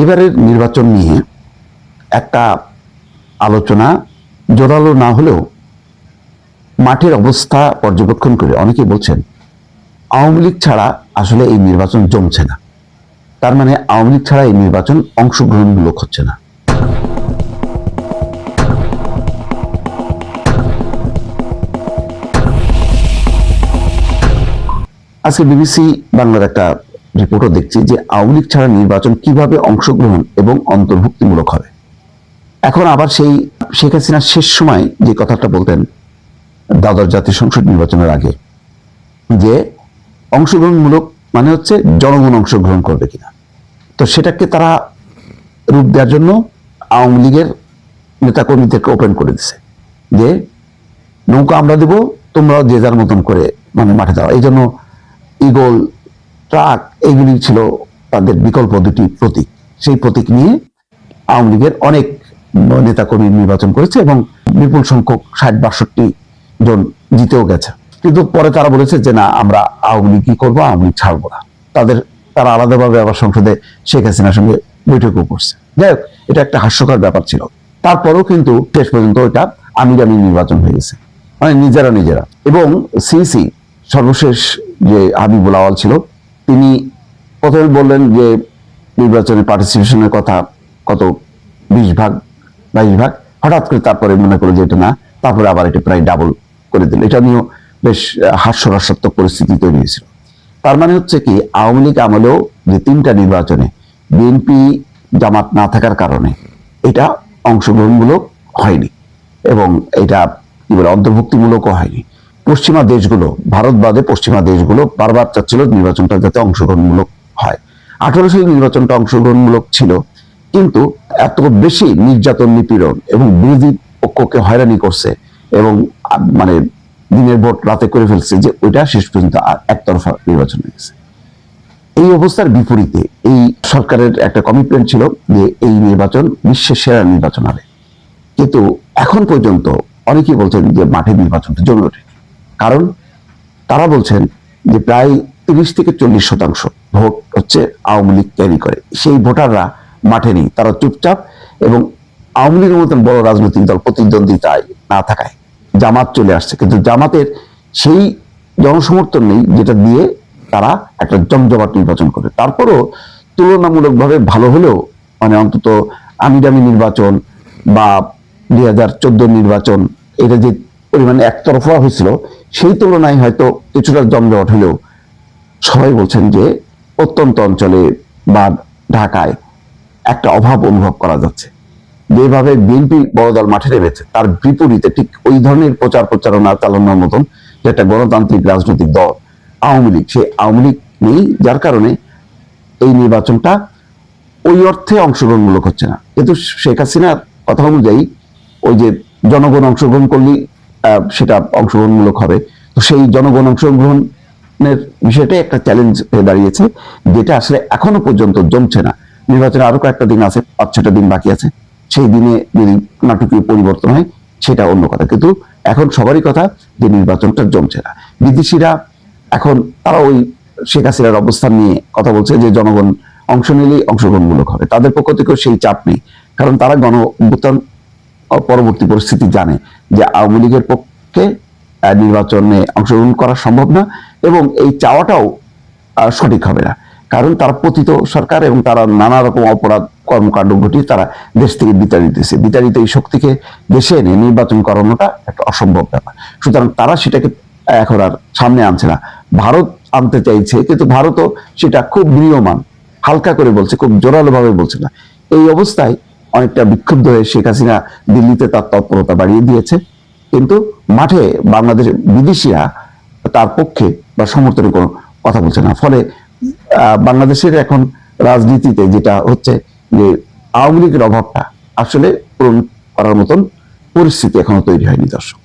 এবারের নির্বাচন নিয়ে একটা আলোচনা জোরালো না হলেও মাঠের অবস্থা পর্যবেক্ষণ করে অনেকে বলছেন আওয়ামী লীগ ছাড়া আসলে এই নির্বাচন জমছে না। তার মানে আওয়ামী লীগ ছাড়া এই নির্বাচন অংশগ্রহণমূলক হচ্ছে না। আজকে বিবিসি বাংলার একটা রিপোর্টও দেখছি যে আওয়ামী লীগ ছাড়া নির্বাচন কিভাবে অংশগ্রহণ এবং অন্তর্ভুক্তিমূলক হবে। এখন আবার সেই শেখ হাসিনা শেষ সময় যে কথাটা বলতেন দ্বাদশ জাতীয় সংসদ নির্বাচনের আগে, যে অংশগ্রহণমূলক মানে হচ্ছে জনগণ অংশগ্রহণ করবে কিনা। তো সেটাকে তারা রূপ দেওয়ার জন্য আওয়ামী লীগের নেতাকর্মীদেরকে ওপেন করে দিছে যে নৌকা আমরা দেব, তোমরাও যে যার মতন করে মানে মাঠে দাও। এই জন্য ইগল, ট্রাক এগুলি ছিল তাদের বিকল্প দুটি প্রতীক। সেই প্রতীক নিয়ে আওয়ামী লীগের অনেক নেতাকর্মী নির্বাচন করেছে এবং বিপুল সংখ্যক 60-62 জন জিতেও গেছে। কিন্তু পরে তারা বলেছে যে না, আমরা আওয়ামী লীগ কি করবো, আওয়ামী লীগ ছাড়বো না। তারা আলাদাভাবে আবার সংসদে শেখ হাসিনার সঙ্গে বৈঠকও করছে। যাই হোক, এটা একটা হাস্যকর ব্যাপার ছিল। তারপরেও কিন্তু শেষ পর্যন্ত ওইটা আমির নির্বাচন হয়ে গেছে, মানে নিজেরা। এবং সিসি সর্বশেষ যে হাবিবুল আওয়াল ছিল, তিনি প্রথমে বললেন যে নির্বাচনে পার্টিসিপেশনের কথা কত 20-22 ভাগ, হঠাৎ করে তারপরে মনে করলো যে এটা না, তারপরে আবার এটা প্রায় ডাবল করে দিল। এটা নিয়েও বেশ হাস্যরসাত্মক পরিস্থিতি তৈরি হয়েছিল। তার মানে হচ্ছে কি, আওয়ামী লীগ আমলেও যে 3টা নির্বাচনে বিএনপি জামাত না থাকার কারণে এটা অংশগ্রহণমূলক হয়নি এবং এটা কি বলে অন্তর্ভুক্তিমূলকও হয়নি। পশ্চিমা দেশগুলো, ভারত বাদে পশ্চিমা দেশগুলো বারবার চাচ্ছিল নির্বাচনটা যাতে অংশগ্রহণমূলক হয়। 18 সালের নির্বাচনটা অংশগ্রহণমূলক ছিল, কিন্তু এত বেশি নির্যাতন, নিপীড়ন এবং বিরোধী পক্ষকে হয়রানি করছে এবং মানে দিনের ভোট রাতে করে ফেলছে যে ওইটা শেষ পর্যন্ত একতরফা নির্বাচন হয়ে গেছে। এই অবস্থার বিপরীতে এই সরকারের একটা কমিটমেন্ট ছিল যে এই নির্বাচন বিশ্বের সেরা নির্বাচন হবে। কিন্তু এখন পর্যন্ত অনেকেই বলছেন যে মাঠের নির্বাচনটা জমে ওঠেনি। কারণ তারা বলছেন যে প্রায় 30-40% ভোট হচ্ছে আওয়ামী লীগ ক্যারি করে। সেই ভোটাররা মাঠে নেই, তারা চুপচাপ। এবং আওয়ামী লীগের মতন বড় রাজনৈতিক দল প্রতিদ্বন্দ্বিতায় না থাকায় জামাত চলে আসছে, কিন্তু জামাতের সেই জনসমর্থন নেই যেটা দিয়ে তারা একটা জমজমাট নির্বাচন করে। তারপরও তুলনামূলকভাবে ভালো হলেও, মানে অন্তত আমিরামি নির্বাচন বা 2014 নির্বাচন, এটা যে পরিমাণে একতরফা হয়েছিল সেই তুলনায় হয়তো কিছুটা জমজমাট হলেও সবাই বলছেন যে প্রত্যন্ত অঞ্চলে বা ঢাকায় একটা অভাব অনুভব করা যাচ্ছে। যেভাবে বিএনপি বড় দল মাঠে নেমেছে, তার বিপরীতে ঠিক ওই ধরনের প্রচারণা চালানোর মতন যে একটা গণতান্ত্রিক রাজনৈতিক দল আওয়ামী লীগ, সেই আওয়ামী লীগ নেই, যার কারণে এই নির্বাচনটা ওই অর্থে অংশগ্রহণমূলক হচ্ছে না। কিন্তু শেখ হাসিনার কথা অনুযায়ী ওই যে জনগণ অংশগ্রহণ করলেই সেটা অংশগ্রহণমূলক হবে। তো সেই জনগণ অংশগ্রহণের বিষয়টাই একটা চ্যালেঞ্জ হয়ে দাঁড়িয়েছে, যেটা আসলে এখনো পর্যন্ত জমছে না। নির্বাচনে আরো কয়েকটা দিন আছে, 5-6টা দিন বাকি আছে। সেই দিনে যদি নাটকীয় পরিবর্তন হয় সেটা অন্য কথা, কিন্তু এখন সবারই কথা যে নির্বাচনটা জমছে না। বিদেশিরা এখন তারা ওই শেখ হাসিনার অবস্থান নিয়ে কথা বলছে যে জনগণ অংশ নিলেই অংশগ্রহণমূলক হবে। তাদের পক্ষ থেকেও সেই চাপ নেই, কারণ তারা গণ-অভ্যুত্থান পরবর্তী পরিস্থিতি জানে যে আওয়ামী লীগের পক্ষে নির্বাচনে অংশগ্রহণ করা সম্ভব না এবং এই চাওয়াটাও সঠিক হবে না, কারণ তারা পতিত সরকার এবং তারা নানা রকম অপরাধ কর্মকাণ্ড ঘটিয়ে তারা দেশ থেকে বিতাড়িত এই শক্তিকে দেশে এনে নির্বাচন করানোটা একটা অসম্ভব ব্যাপার। সুতরাং তারা সেটাকে এখন আর সামনে আনছে না। ভারত আনতে চাইছে, কিন্তু ভারতও সেটা খুব ম্রিয়মান, হালকা করে বলছে, খুব জোরালো ভাবে বলছে না। এই অবস্থায় অনেকটা বিক্ষুব্ধ হয়ে শেখ হাসিনা দিল্লিতে তার তৎপরতা বাড়িয়ে দিয়েছে, কিন্তু মাঠে বাংলাদেশের বিদেশিরা তার পক্ষে বা সমর্থনে কোনো কথা বলছে না। ফলে বাংলাদেশের এখন রাজনীতিতে যেটা হচ্ছে যে আওয়ামী লীগের অভাবটা আসলে পূরণ করার মতন পরিস্থিতি এখনো তৈরি হয়নি। দর্শক।